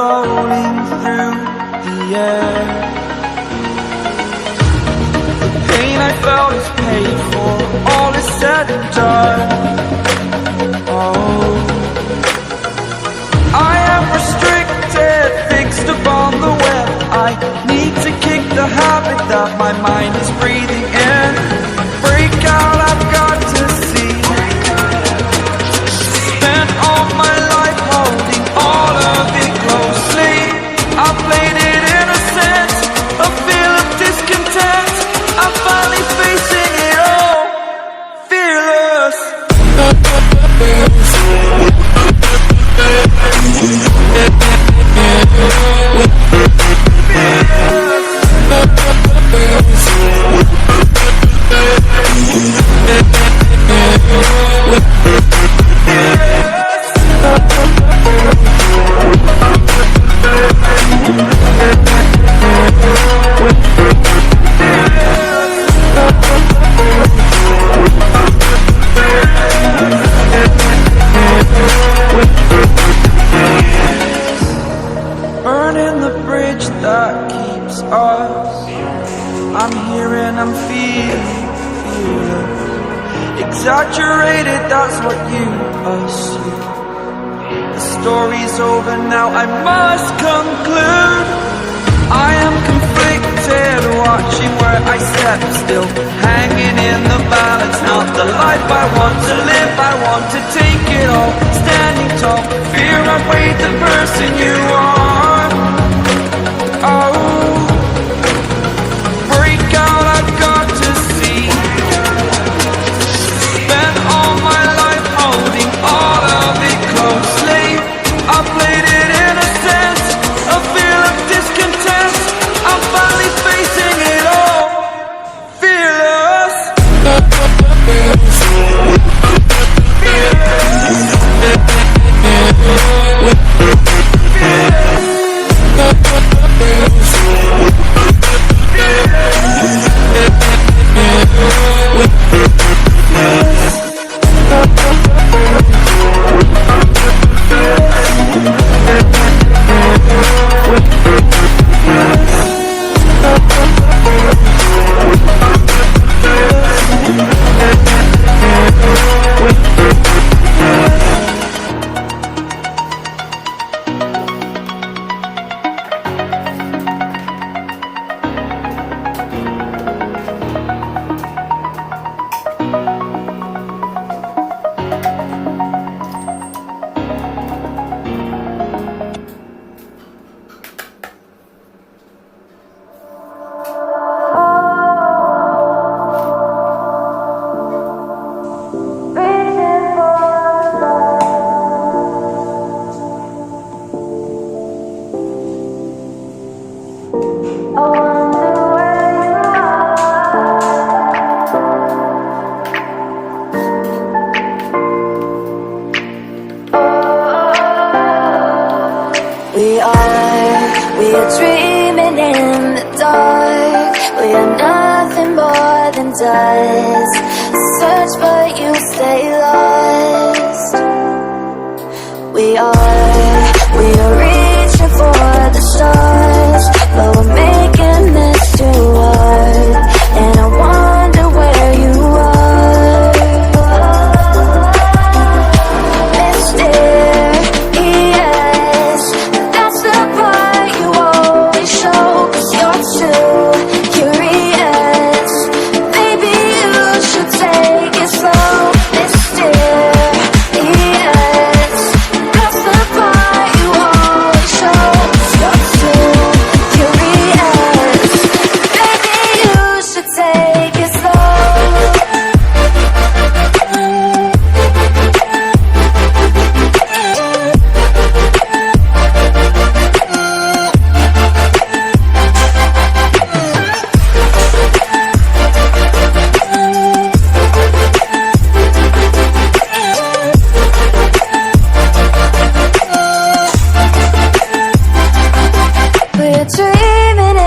floating through the air. The pain I felt is paid for, all is said and done. Oh, I am restricted, fixed upon the web. I need to kick the habit that my mind is breathing in. Break out, I've got to see. Spent all my life holding all of it closely. I played it innocent, a feel of discontent. I'm finally facing it all, fearless. Burning the bridge that keeps us. I'm here and I'm feeling exaggerated, that's what you assume. The story's over now, I must conclude. I am conflicted, watching where I step still, hanging in the balance. Not the life I want to live, I want to take it all. Standing tall, fear I've weighed the person you are. Oh, break out, I've got to see. Spent all my life holding all of it closely. I played it innocent, a feel of discontent. I'm finally facing it all, fearless. We are dreaming in the dark. We are nothing more than dust. Search but you stay lost. We are reaching for the stars, but we're making this too hard. And I wonder where you are. Mysterious, that's the part you always show. 'Cause you're too curious. Maybe you should take it slow. Mysterious, that's the part you always show. 'Cause you're too curious. Maybe you should take it slow. We're dreaming